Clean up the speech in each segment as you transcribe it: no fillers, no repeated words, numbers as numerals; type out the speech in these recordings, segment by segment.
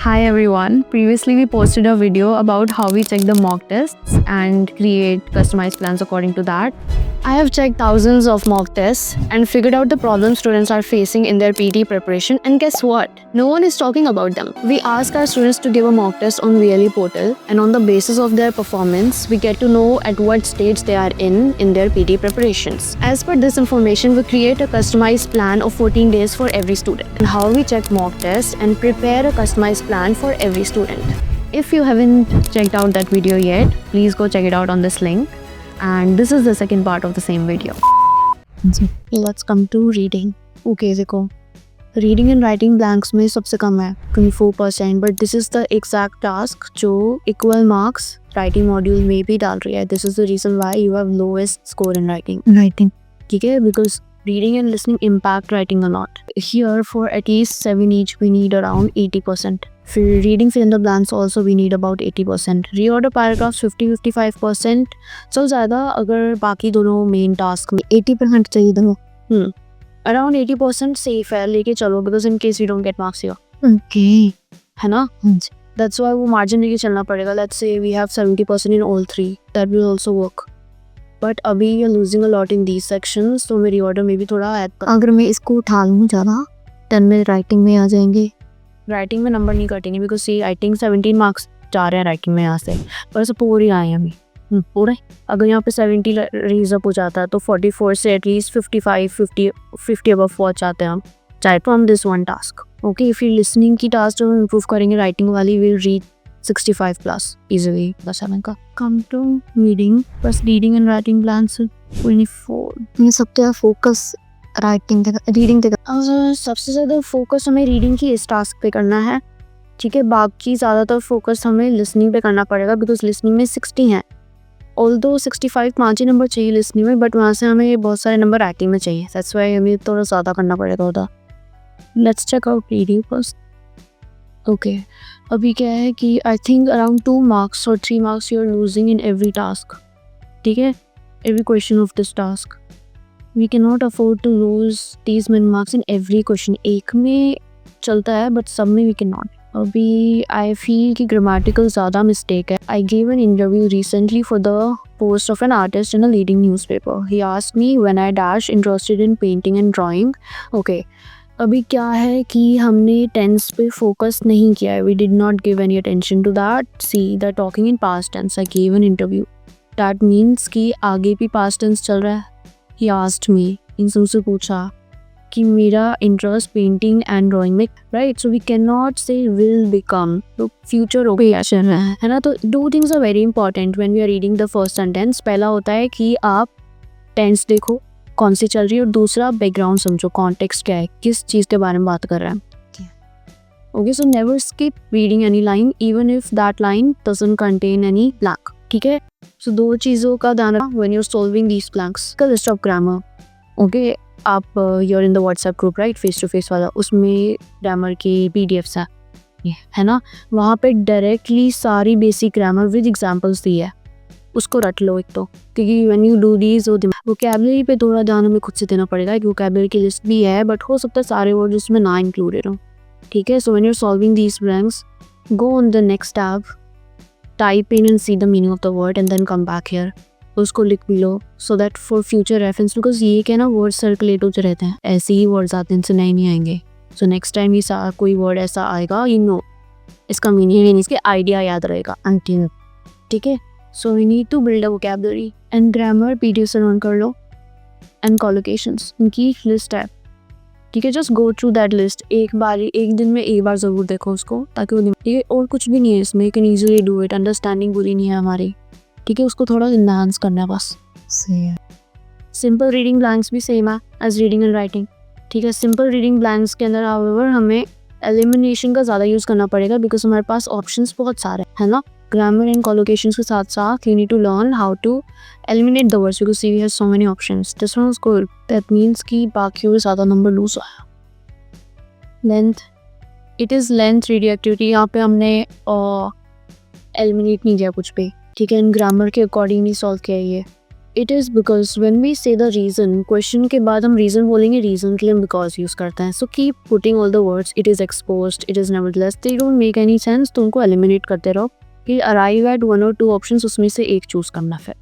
Hi everyone. Previously we posted a video about how we check the mock tests and create customized plans according to that. I have checked thousands of mock tests and figured out the problems students are facing in their PT preparation, and guess what? No one is talking about them. We ask our students to give a mock test on VLE portal, and on the basis of their performance, we get to know at what stage they are in their PT preparations. As per this information, we create a customized plan of 14 days for every student, and how we check mock tests and prepare a customized plan for every student. If you haven't checked out that video yet, please go check it out on this link. And this is the second part of the same video. Let's come to reading. Okay, देखो reading and writing blanks में सबसे कम है 24%, but this is the exact task जो equal marks writing module में भी डाल रही है. This is the reason why you have lowest score in writing. ठीक है, because reading and listening impact writing a lot. Here for at least 7 each we need around 80%. For reading fill in the blanks also we need about 80%. Reorder paragraphs 50-55%. So ज़्यादा अगर बाकी दोनों main task में 80% चाहिए दोनों. Around 80% safe है लेके चलो, because in case you don't get marks here. Okay. है ना? That's why वो मार्जिन लेके चलना पड़ेगा. Let's say we have 70% in all three. That will also work. But अभी you are losing a lot in these sections, तो मेरी order में भी थोड़ा ऐड कर. अगर मैं इसको उठा लूँ ज़्यादा 10 में राइटिंग में आ जाएंगे. राइटिंग में नंबर नहीं कटेंगे, बिकॉज सी राइटिंग 17 मार्क्स जा रहे हैं राइटिंग में यहाँ से, पर ऐसा पूरे आए हैं अभी पूरे. अगर यहाँ पे 70 रेज अप हो जाता है तो 44 से एटलीस्ट 50 अबव पहुँच जाते हैं हम, चाहे from this one task. Okay, फिर लिसनिंग की टास्क जो हम इम्प्रूव करेंगे राइटिंग वाली विल रीड 65+ easily. का come to reading, बस रीडिंग एंड राइटिंग प्लान्स 24. ये सबसे फोकस राइटिंग रीडिंग तक. सबसे ज़्यादा फोकस हमें रीडिंग की इस टास्क पे करना है. ठीक है, बाकी ज़्यादातर फोकस हमें लिसनिंग पे करना पड़ेगा, बिकॉज लिसनिंग में 60 हैं. ऑल्दो 65 5 ही नंबर चाहिए लिसनिंग में, बट वहाँ से हमें बहुत सारे नंबर राइटिंग में चाहिए. दैट्स वाई हमें थोड़ा ज़्यादा करना पड़ेगा उधर. Let's check out reading first. Okay, अभी क्या है कि आई थिंक अराउंड 2 मार्क्स और 3 marks you are losing in every task. ठीक है, every question of this task. We can not afford to lose these many marks in every question. एक में चलता है बट सब में वी कैन नॉट. अभी आई फील कि ग्रामेटिकल ज़्यादा मिस्टेक है. I give an interview recently for the post of an artist in a leading newspaper. He asked me when I dash interested in painting and drawing. Okay, अभी क्या है कि हमने tense पे focus नहीं किया है. We did not give any attention to that. See the talking in past tense. I give an interview. That means कि आगे भी पास्ट टेंस चल रहा है. ही आस्क्ड मी, इनसे पूछा कि मेरा इंटरेस्ट पेंटिंग एंड ड्राइंग में, right. So we can not say will become, तो फ्यूचर ओकेशन है ना. तो 2 things are very important when we are reading the first sentence. पहला होता है कि आप टेंस देखो कौन सी चल रही है, और दूसरा बैकग्राउंड समझो, कॉन्टेक्स्ट क्या है, किस चीज़ के बारे में बात कर रहा है. Okay, so never skip reading any line even if that line doesn't contain any blank. ठीक है, सो 2 चीज़ों का ध्यान रखना when you are solving these blanks. का लिस्ट ऑफ ग्रामर. ओके, आप you are in the WhatsApp group, right, face to face वाला, उसमें ग्रामर के PDFs है ना. वहाँ पे डायरेक्टली सारी बेसिक ग्रामर विद एग्जाम्पल्स दी है, उसको रट लो एक तो, क्योंकि when you do these vocabulary पे थोड़ा ध्यान हमें खुद से देना पड़ेगा. एक वोकैबुलरी की लिस्ट भी है, बट हो सकता है सारे वर्ड इसमें ना इंक्लूडेड हो. ठीक है, so when you are solving these blanks, go on the next tab, type in and see the meaning of the word and then come back here. उसको लिख भी लो so that for future reference, because ये क्या ना word circulate होते रहते हैं, ऐसे ही वर्ड्स आते हैं, इनसे नए नहीं आएंगे. सो नेक्स्ट टाइम ये कोई वर्ड ऐसा आएगा, यू नो इसका मीनिंग, इसके आइडिया याद रहेगा अंटिल. ठीक है, so we need to build a vocabulary and grammar. PDF से रन कर लो. and collocations, इनकी लिस्ट है. ठीक है, just go through that list. एक दिन में एक बार ज़रूर देखो उसको, ताकि वो, ठीक है, और कुछ भी नहीं है इसमें. you can easily do it. Understanding बुरी नहीं है हमारी. ठीक है, उसको थोड़ा इन्हांस करना है बस. सही है. सिंपल रीडिंग ब्लैंक्स भी सेम है एज रीडिंग एंड राइटिंग. ठीक है, सिंपल रीडिंग ब्लैंक्स के अंदर हाउएवर हमें एलिमिनेशन का ज़्यादा यूज़ करना पड़ेगा, बिकॉज हमारे पास ऑप्शंस बहुत सारे हैं ना. ग्रामर एंड कॉलोकेशंस के साथ साथ you need to learn how to eliminate the words, because we have so many options. This one is good. That means कि बाकियों से ज़्यादा नंबर लूज आया. Length, it is length reading activity. यहाँ पे हमने एलिमिनेट नहीं किया कुछ पे. ठीक है, इन ग्रामर के अकॉर्डिंगली सॉल्व किया ये. It is because when we say the reason, question के बाद हम reason बोलेंगे, reason के लिए हम because use करते हैं. So keep putting all the words, it is exposed, it is nevertheless, they don't make any sense, तो उनको eliminate करते रहो कि arrive at one or two options, उसमें से एक choose करना फिर.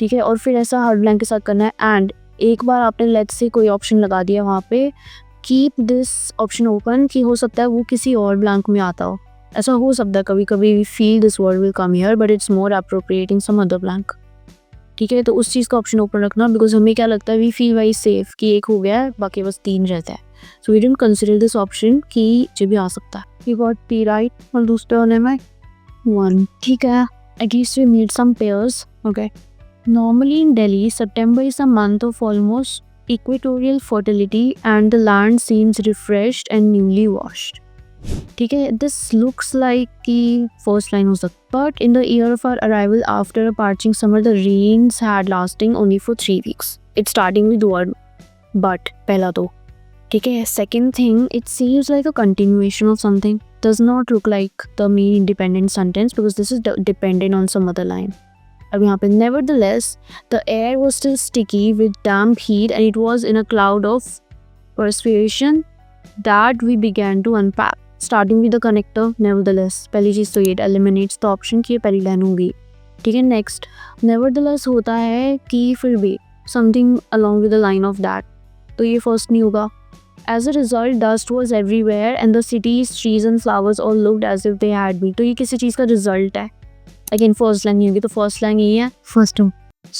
ठीक है. और फिर ऐसा hard blank के साथ करना है. And एक बार आपने let's say कोई option लगा दिया वहाँ पे, keep this option open कि हो सकता है वो किसी और blank में आता हो. ऐसा हो सकता है कभी कभी we feel this word will come here but it's more appropriate in some other blank. ठीक है. तो उस चीज़ का ऑप्शन ओपन रखना, बिकॉज हमें क्या लगता है वी फील वेरी सेफ कि एक हो गया है बाकी बस 3 रहता है. So we don't consider this option कि ये भी आ सकता है. वी गॉट पी राइट और दूसरे होने में 1. ठीक है. At least we meet some pairs. Okay. Normally in Delhi September is a month of almost equatorial fertility and the land seems refreshed and newly washed. ठीक है. दिस लुक्स लाइक कि first line हो सकता. But in the year of our arrival after a parching summer the rains had lasting only for 3 weeks. It's starting with word but पहला तो. ठीक है. Second thing, it seems like a continuation of something. Does not look like the main independent sentence because this is dependent on some other line. अब यहाँ पे nevertheless the air was still sticky with damp heat and it was in a cloud of perspiration that we began to unpack. Starting with the connector nevertheless, पहली चीज़ तो ये eliminates the option कि ये पहली line होगी. ठीक है. Next nevertheless होता है कि फिर भी something along with the line of that, तो ये फर्स्ट नहीं होगा. As a result dust was everywhere and the city's trees and flowers all looked as if they had been. तो ये किसी चीज़ का रिजल्ट है. अगेन फर्स्ट लाइन नहीं होगी, तो फर्स्ट लाइन यही है. First two.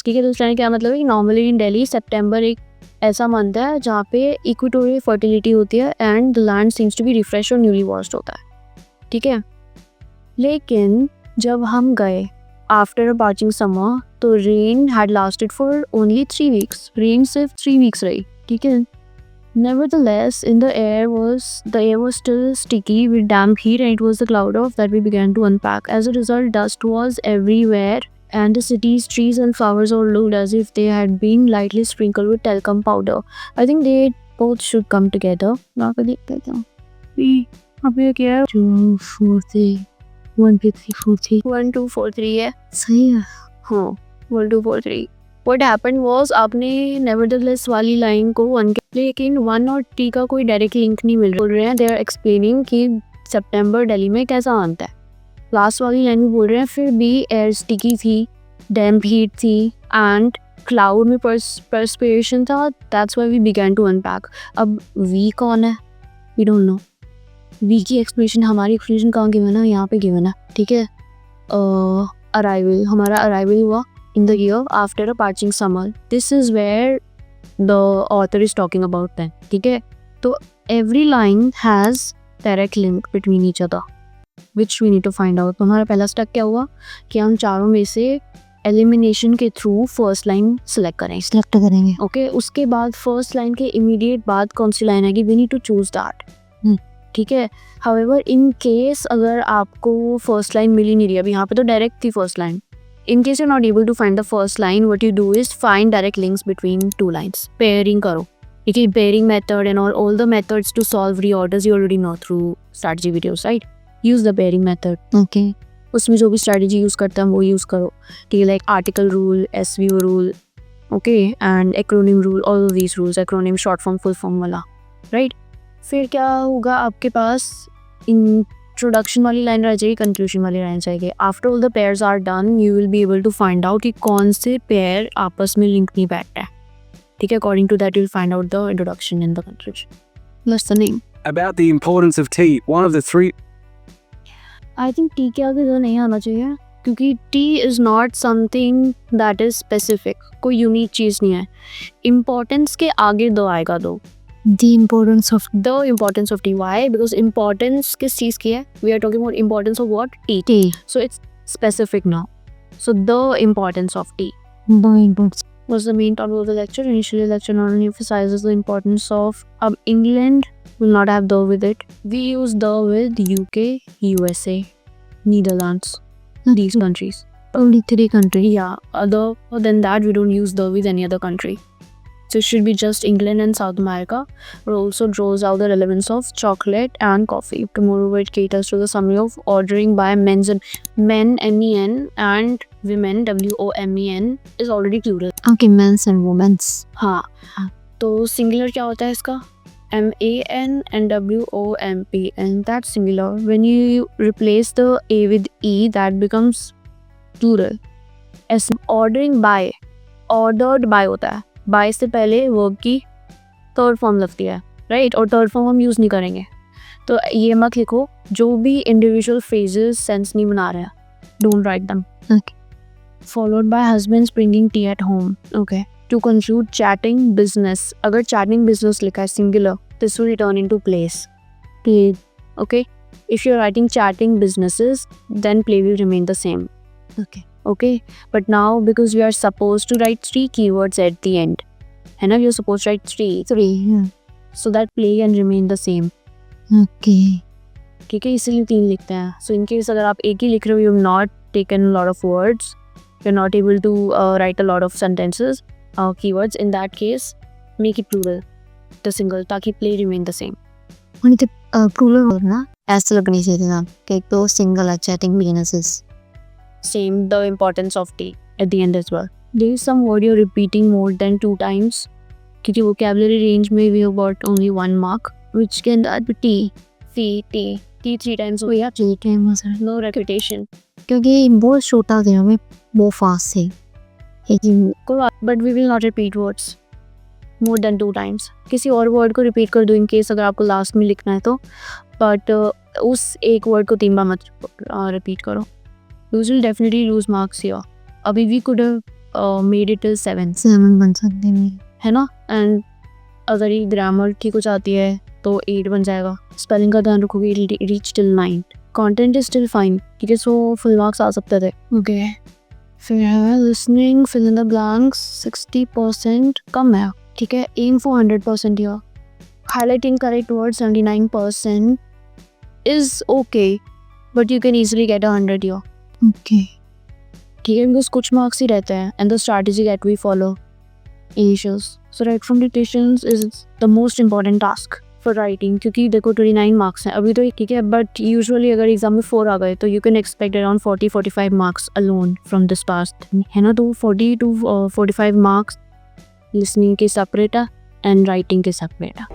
ठीक है. दूसरा लाइन क्या मतलब है कि नॉर्मली इन दिल्ली September एक ऐसा मंथ है जहाँ पे इक्वेटोरियल फर्टिलिटी होती है and the land seems to be refresh और न्यूली वॉश्ड होता है. ठीक है. लेकिन जब हम गए आफ्टर अ पार्चिंग समर तो rain had lasted for only 3 weeks. Rain सिर्फ 3 weeks रही. ठीक है. Nevertheless, the air was still sticky with damp heat and it was the cloud of that we began to unpack. As a result, dust was everywhere and the city's trees and flowers all looked as if they had been lightly sprinkled with talcum powder. I think they both should come together. Now we क्या 2 4 3 1 2 3 4 3. 1 2 4 3 है. सही है. हाँ 1 2 4 3. What happened was आपने nevertheless वाली line को 1 के, लेकिन 1 और T का कोई डायरेक्ट लिंक नहीं मिल रहा. बोल रहे हैं they are explaining कि September दिल्ली में कैसा आता है. लास्ट वाली लाइन में बोल रहे हैं फिर भी एयर स्टिकी थी, डैम्प हीट थी एंड क्लाउड में परस्पिरेशन था. That's why we began to unpack. अब वी कौन है? We don't know. वी की एक्सप्लेनेशन, हमारी एक्सप्लेनेशन कहाँ गिवन है? यहाँ पे गिवन है. ठीक है. अराइवल, हमारा अराइवल हुआ in the year after a parching summer. This is where the author is talking about then. ठीक है. तो every line has direct link between each other which we need to find out. तो हमारा पहला step क्या हुआ कि हम चारों में से एलिमिनेशन के थ्रू फर्स्ट लाइन सेलेक्ट करेंगे. ओके. उसके बाद फर्स्ट लाइन के इमीडिएट बाद कौन सी लाइन आएगी? We need to choose that. ठीक है. हाउएवर इन केस अगर आपको फर्स्ट लाइन मिल ही नहीं रही, अभी यहाँ पे तो डायरेक्ट थी first line. In case you're not able to find the first line, what you do is find direct links between 2 lines. Pairing करो. ठीक है. Pairing method and all the methods to solve reorders you already know through strategy videos, right? Use the pairing method. Okay. उसमें जो भी strategy use करते हैं वो use करो. ठीक है. Like article rule, SVO rule, okay, and acronym rule. All of these rules. Acronym short form, full form वाला, right? फिर क्या होगा आपके पास? इंट्रोडक्शन वाली लाइन रह जाएगी, कंक्लूजन वाली लाइन जाएगी. After all the pairs are done you will be able to find out कि कौन से पेयर आपस में लिंक नहीं बैठ रहा है. ठीक है. According to that you will find out the introduction and the conclusion. What's the name? About the importance of tea, one of the 3. I think T के आगे तो नहीं आना चाहिए क्योंकि T is not something that is specific. कोई unique चीज़ नहीं है. इम्पोर्टेंस के आगे दो आएगा. दो The importance of tea. Why? Because importance किस चीज़ की है? We are talking about importance of what? Tea. So it's specific now. So the importance of tea. The importance. Was the main topic of the lecture. Initially, the lecture not only emphasizes the importance of England will not have the with it. We use the with UK, USA, Netherlands, these countries. Only 3 countries. Yeah. Other than that, we don't use the with any other country. So it should be just England and South America, but also draws out the relevance of chocolate and coffee. Moreover, it caters to the summary of ordering by men, MEN, and women, WOMEN is already plural. Okay, men's and women's. हाँ, तो singular क्या होता है इसका? MAN and WOMPN, that's singular. When you replace the A with E, that becomes plural. as ordering by, ordered by होता है. by से पहले वर्ब की थर्ड फॉर्म लगती है, राइट? और थर्ड फॉर्म हम यूज़ नहीं करेंगे. तो ये मत लिखो जो भी इंडिविजुअल फ्रेजेस सेंस नहीं बना रहे हैं. Don't write them. Okay. Followed by husbands bringing tea at home. Okay. To conclude, chatting business. अगर chatting business लिखा है singular, this will turn into place. Play. Okay. If you're writing chatting businesses, then play will remain the same. Okay. Okay. But now because we are supposed to write 3 keywords at the end, है ना? You're supposed to write 3, 3. Yeah. so that play can remain the same. Okay. ठीक है, इसीलिए 3 लिखते हैं. So in case अगर आप एक ही लिख रहे हो, you have not taken a lot of words, you're not able to write a lot of sentences, keywords, in that case make it plural, the single, ताकि play remain the same. और इथे plural होना ऐसा लगनी चाहिए था कि एक तो single है chatting businesses. Same, the importance of T at the end as well. There is some word you're repeating more than 2 times, क्योंकि vocabulary range में we have got only 1 mark, which can that be T, T, T 3 times हो गया. 3 times है. No repetition. क्योंकि बहुत छोटा था मैं बहुत फास्ट से. But we will not repeat words more than 2 times. किसी और वर्ड को रिपीट कर दो in case अगर आपको लास्ट में लिखना है तो, बट उस एक वर्ड को 3 बार मत रिपीट करो. You will definitely lose marks here. अभी we could have made it till 7, 7 बन सकते हैं. है ना? एंड अगर ये ग्रामर ठीक हो जाती है तो 8 बन जाएगा. स्पेलिंग का ध्यान रखोगे, reach till 9. Content is still fine, ठीक है, सो फुल मार्क्स आ सकते थे. ओके, फिर है listening, fill in the blanks, 60% कम है, ठीक है. Aim for 100% here. Highlighting correct word 79% is okay, but you can easily get 100 here. Okay. ठीक है, बिकॉज कुछ मार्क्स ही रहते हैं and the strategy that we follow initials. So write from dictations is the most important task for writing, क्योंकि देखो 29 marks हैं अभी तो, ठीक है, बट यूजुअली अगर एग्जाम में 4 आ गए तो you can expect around 40-45 marks alone from this past, है ना? तो 40 to 45 मार्क्स लिसनिंग के सेपरेट है एंड राइटिंग के सेपरेट है.